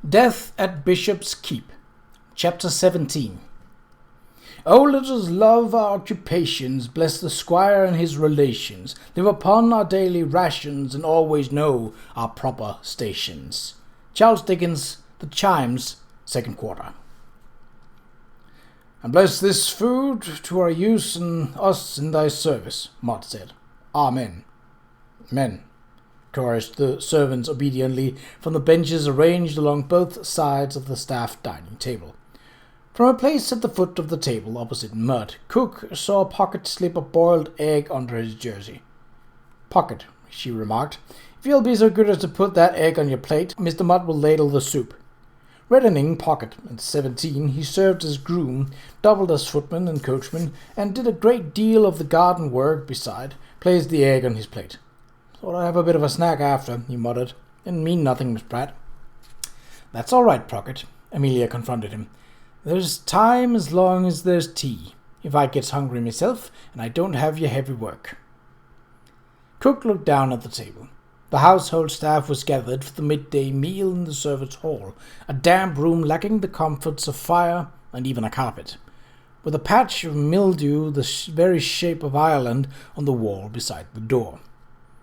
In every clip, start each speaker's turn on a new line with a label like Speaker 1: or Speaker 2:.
Speaker 1: Death at Bishop's Keep, Chapter 17. Oh, let us love our occupations, bless the squire and his relations, live upon our daily rations, and always know our proper stations. Charles Dickens, The Chimes, Second Quarter. And bless this food to our use and us in thy service, Mott said. Amen. Amen, chorused the servants obediently from the benches arranged along both sides of the staff dining table. From a place at the foot of the table opposite Mutt, Cook saw Pocket slip a boiled egg under his jersey. "Pocket," she remarked, "if you'll be so good as to put that egg on your plate, Mr. Mutt will ladle the soup." Reddening Pocket, at 17, he served as groom, doubled as footman and coachman, and did a great deal of the garden work beside, placed the egg on his plate. "Thought I'd have a bit of a snack after," he muttered. "Didn't mean nothing, Miss Pratt." "That's all right, Pocket," Amelia confronted him. "There's time as long as there's tea, if I gets hungry myself, and I don't have your heavy work." Cook looked down at the table. The household staff was gathered for the midday meal in the servants' hall, a damp room lacking the comforts of fire and even a carpet, with a patch of mildew the very shape of Ireland on the wall beside the door.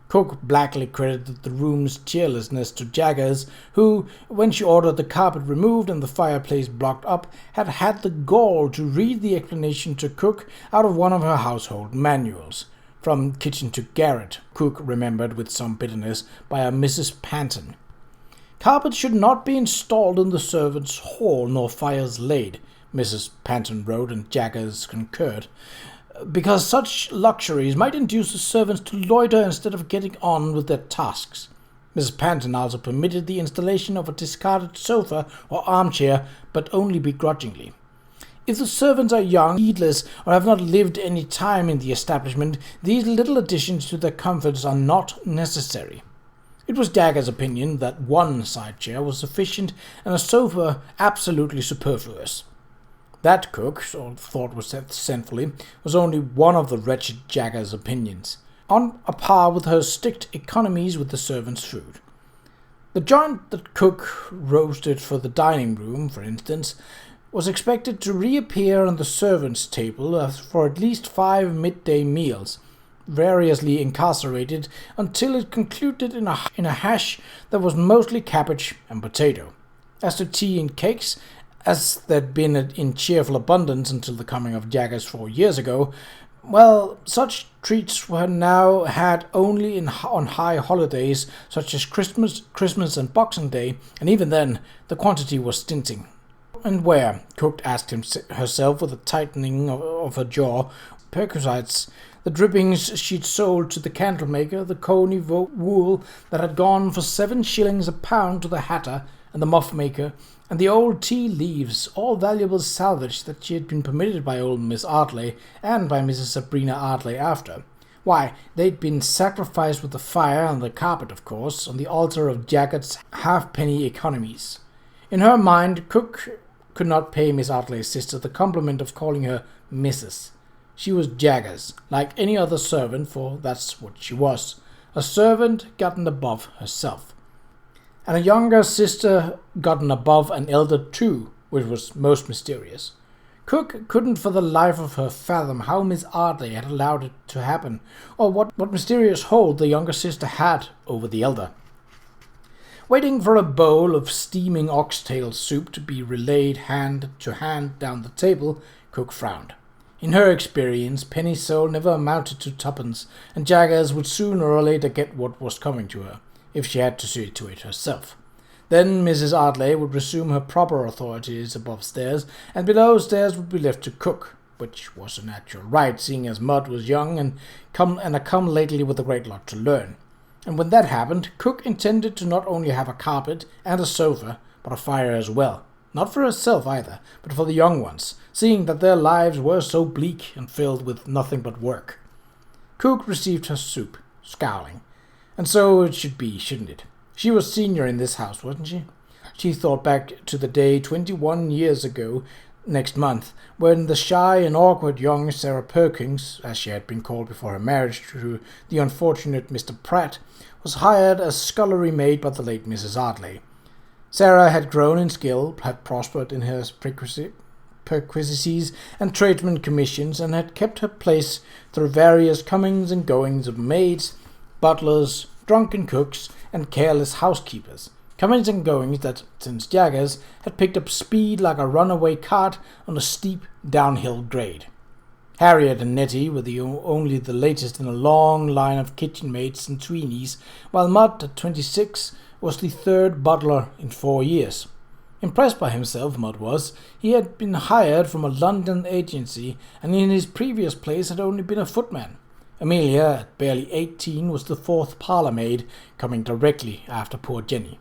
Speaker 1: Cook blackly credited the room's cheerlessness to Jaggers, who, when she ordered the carpet removed and the fireplace blocked up, had had the gall to read the explanation to Cook out of one of her household manuals. From kitchen to garret, Cook remembered with some bitterness, by a Mrs. Panton. Carpets should not be installed in the servants' hall, nor fires laid, Mrs. Panton wrote, and Jaggers concurred, because such luxuries might induce the servants to loiter instead of getting on with their tasks. Mrs. Panton also permitted the installation of a discarded sofa or armchair, but only begrudgingly. If the servants are young, heedless, or have not lived any time in the establishment, these little additions to their comforts are not necessary. It was Jaggers' opinion that one side chair was sufficient and a sofa absolutely superfluous. That, Cook thought resentfully, was only one of the wretched Jaggers' opinions, on a par with her strict economies with the servants' food. The joint that Cook roasted for the dining room, for instance, was expected to reappear on the servants' table for at least 5 midday meals, variously incarcerated until it concluded in a hash that was mostly cabbage and potato. As to tea and cakes, as there'd been in cheerful abundance until the coming of Jaggers 4 years ago, well, such treats were now had only on high holidays, such as Christmas and Boxing Day, and even then the quantity was stinting. And where, Cook asked herself with a tightening of her jaw, perquisites, the drippings she'd sold to the candlemaker, the coney wool that had gone for 7 shillings a pound to the hatter and the muff-maker, and the old tea leaves, all valuable salvage that she had been permitted by old Miss Ardley and by Mrs. Sabrina Ardley after. Why, they'd been sacrificed with the fire and the carpet, of course, on the altar of Jaggers' halfpenny economies. In her mind, Cook could not pay Miss Ardley's sister the compliment of calling her Mrs. She was Jaggers, like any other servant, for that's what she was, a servant gotten above herself. And a younger sister gotten above an elder too, which was most mysterious. Cook couldn't for the life of her fathom how Miss Ardley had allowed it to happen, or what mysterious hold the younger sister had over the elder. Waiting for a bowl of steaming oxtail soup to be relayed hand to hand down the table, Cook frowned. In her experience, penny sole never amounted to tuppence, and Jaggers would sooner or later get what was coming to her, if she had to see to it herself. Then Mrs. Ardley would resume her proper authorities above stairs, and below stairs would be left to Cook, which was a natural right, seeing as Mutt was young and come lately with a great lot to learn. And when that happened, Cook intended to not only have a carpet and a sofa, but a fire as well. Not for herself either, but for the young ones, seeing that their lives were so bleak and filled with nothing but work. Cook received her soup, scowling. And so it should be, shouldn't it? She was senior in this house, wasn't she? She thought back to the day 21 years ago next month, when the shy and awkward young Sarah Perkins, as she had been called before her marriage to the unfortunate Mr. Pratt, was hired as scullery maid by the late Mrs. Ardley. Sarah had grown in skill, had prospered in her perquisites and tradesmen commissions, and had kept her place through various comings and goings of maids, butlers, drunken cooks, and careless housekeepers. Comings and goings that, since Jaggers, had picked up speed like a runaway cart on a steep downhill grade. Harriet and Nettie were only the latest in a long line of kitchen maids and tweenies, while Mutt, at 26, was the third butler in 4 years. Impressed by himself, Mutt was. He had been hired from a London agency, and in his previous place had only been a footman. Amelia, at barely 18, was the fourth parlour maid, coming directly after poor Jenny.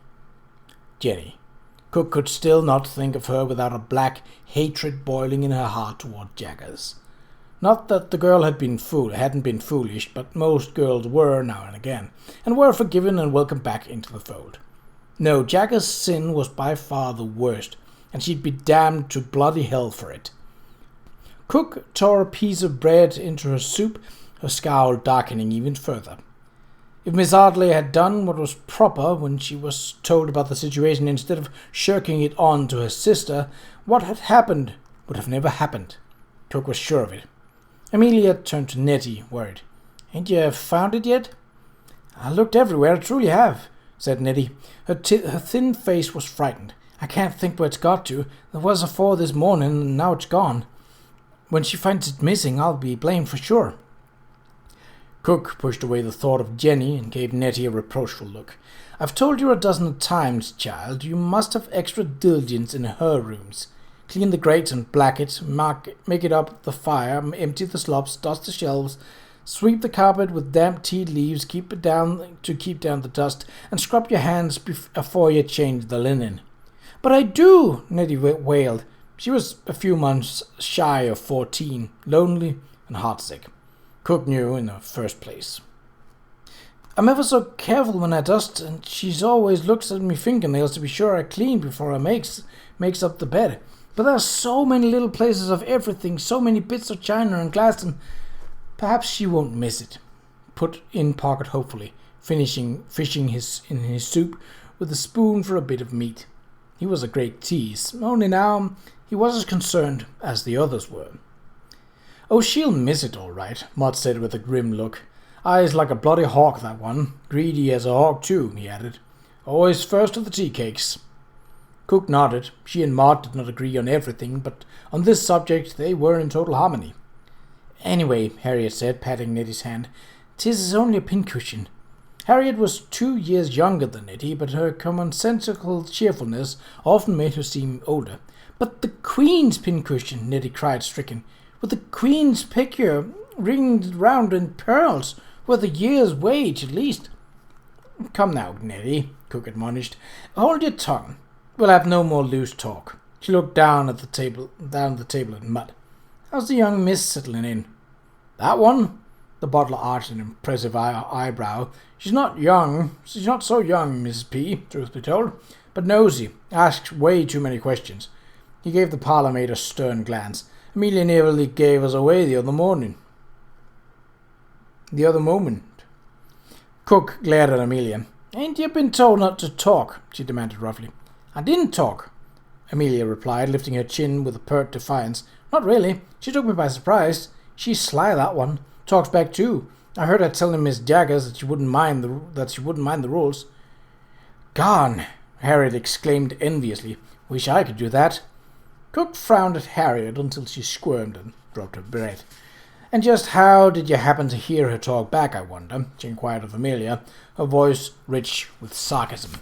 Speaker 1: Cook could still not think of her without a black hatred boiling in her heart toward Jaggers. Not that the girl hadn't been foolish, but most girls were now and again, and were forgiven and welcomed back into the fold. No, Jaggers' sin was by far the worst, and she'd be damned to bloody hell for it. Cook tore a piece of bread into her soup, her scowl darkening even further. If Miss Ardley had done what was proper when she was told about the situation instead of shirking it on to her sister, what had happened would have never happened. Cook was sure of it. Amelia turned to Nettie, worried. "Ain't you found it yet?" "I looked everywhere, I truly have," said Nettie. Her thin face was frightened. "I can't think where it's got to. There was a 4 this morning, and now it's gone. When she finds it missing, I'll be blamed for sure." Cook pushed away the thought of Jenny and gave Nettie a reproachful look. "I've told you a dozen times, child, you must have extra diligence in her rooms. Clean the grates and black it, make it up the fire, empty the slops, dust the shelves, sweep the carpet with damp tea leaves, keep down the dust, and scrub your hands before you change the linen." "But I do," Nettie wailed. She was a few months shy of 14, lonely and heartsick. Cook knew in the first place. "I'm ever so careful when I dust, and she's always looks at me fingernails to be sure I clean before I makes up the bed. But there are so many little places of everything, so many bits of china and glass, and perhaps she won't miss it," put in Pocket hopefully, fishing in his soup with a spoon for a bit of meat. He was a great tease, only now he was as concerned as the others were. "Oh, she'll miss it all right," Mutt said with a grim look. "Eyes like a bloody hawk, that one. Greedy as a hawk, too," he added. "Always first of the tea cakes." Cook nodded. She and Mutt did not agree on everything, but on this subject they were in total harmony. "Anyway," Harriet said, patting Nettie's hand, "'tis only a pincushion." Harriet was 2 years younger than Nettie, but her commonsensical cheerfulness often made her seem older. "But the Queen's pincushion," Nettie cried, stricken, "with the Queen's picture ringed round in pearls, worth a year's wage at least." "Come now, Nettie," Cook admonished. "Hold your tongue. We'll have no more loose talk." She looked down the table at Mutt. "How's the young miss settling in?" "That one?" The butler arched an impressive eyebrow. She's not so young, Mrs. P., truth be told, but nosy, asks way too many questions." He gave the parlour maid a stern glance. "Amelia nearly gave us away the other moment." Cook glared at Amelia. "Ain't you been told not to talk?" she demanded roughly. "I didn't talk," Amelia replied, lifting her chin with a pert defiance. "Not really. She took me by surprise. She's sly, that one. Talks back too. I heard her telling Miss Jaggers that she wouldn't mind the rules." "Gone!" Harriet exclaimed enviously. "Wish I could do that." Cook frowned at Harriet until she squirmed and dropped her breath. "And just how did you happen to hear her talk back, I wonder?" she inquired of Amelia, her voice rich with sarcasm.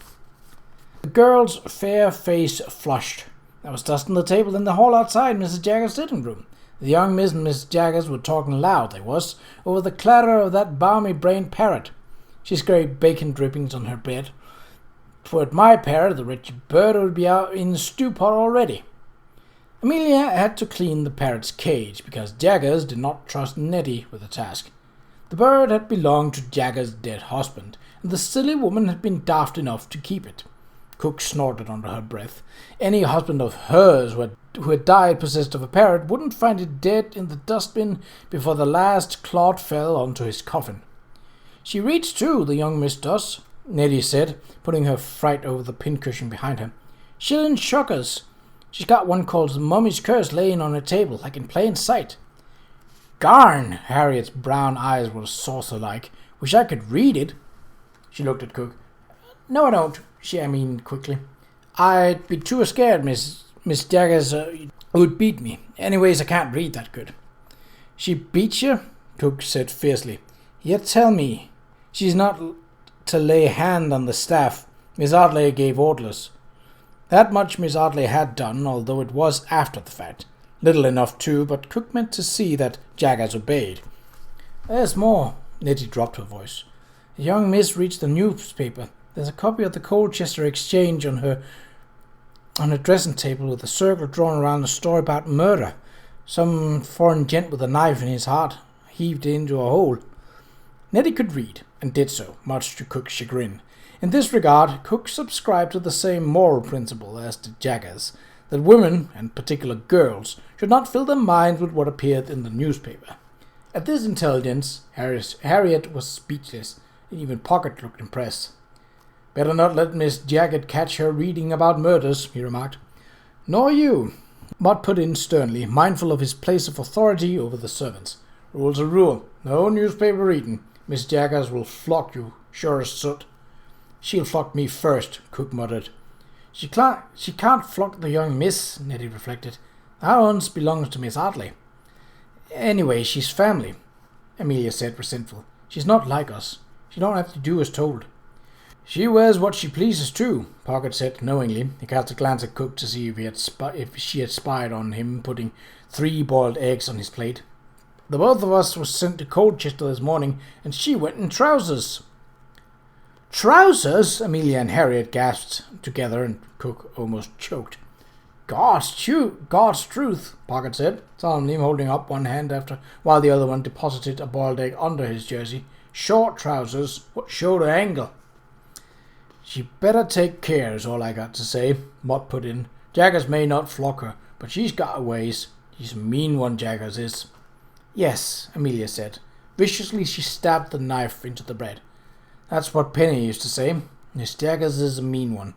Speaker 1: The girl's fair face flushed. "I was dusting the table in the hall outside Mrs. Jaggers' sitting room. The young Miss and Miss Jaggers were talking loud, they was, over the clatter of that balmy-brained parrot. She scraped bacon drippings on her bed. "'Twere my parrot, the wretched bird would be out in the stew-pot already." Amelia had to clean the parrot's cage, because Jaggers did not trust Nettie with the task. The bird had belonged to Jaggers' dead husband, and the silly woman had been daft enough to keep it. Cook snorted under her breath. Any husband of hers who had died possessed of a parrot wouldn't find it dead in the dustbin before the last clod fell onto his coffin. "She reads too, the young miss does," Nettie said, putting her fright over the pincushion behind her. She'll shock us. She's got one called the Mummy's Curse laying on her table, like in plain sight. Garn! Harriet's brown eyes were saucer-like. Wish I could read it. She looked at Cook. No, I don't, she quickly. I'd be too scared, Miss Jaggers would beat me. Anyways, I can't read that good. She beat you? Cook said fiercely. Yet tell me, she's not to lay hand on the staff. Miss Audley gave orders. That much Miss Audley had done, although it was after the fact. Little enough too, but Cook meant to see that Jaggers obeyed. There's more. Nettie dropped her voice. A young miss reached the newspaper. There's a copy of the Colchester Exchange on her dressing table with a circle drawn around a story about murder. Some foreign gent with a knife in his heart heaved it into a hole. Nettie could read, and did so, much to Cook's chagrin. In this regard, Cook subscribed to the same moral principle as did Jaggers, that women, and particular girls, should not fill their minds with what appeared in the newspaper. At this intelligence, Harriet was speechless, and even Pocket looked impressed. Better not let Miss Jagged catch her reading about murders, he remarked. Nor you, Mott put in sternly, mindful of his place of authority over the servants. Rule's a rule. No newspaper reading. Miss Jaggers will flock you, sure as soot. She'll flock me first, Cook muttered. She can't flock the young miss, Nettie reflected. That once belongs to Miss Audley. Anyway, she's family, Amelia said, resentful. She's not like us. She don't have to do as told. She wears what she pleases too, Pocket said knowingly. He cast a glance at Cook to see if she had spied on him putting 3 boiled eggs on his plate. The both of us was sent to Colchester this morning, and she went in trousers. Trousers? Amelia and Harriet gasped together, and Cook almost choked. God's truth, Pocket said, solemnly holding up one hand while the other one deposited a boiled egg under his jersey. Short trousers, what showed her angle. She better take care, is all I got to say, Mott put in. Jaggers may not flock her, but she's got her ways. She's a mean one, Jaggers is. Yes, Amelia said. Viciously she stabbed the knife into the bread. That's what Penny used to say. Miss Jaggers is a mean one.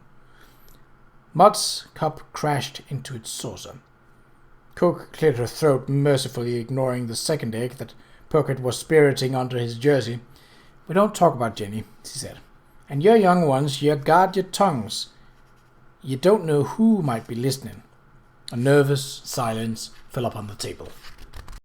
Speaker 1: Mott's cup crashed into its saucer. Cook cleared her throat, mercifully ignoring the second egg that Pocket was spiriting under his jersey. We don't talk about Jenny, she said. And you young ones, you guard your tongues. You don't know who might be listening. A nervous silence fell upon the table.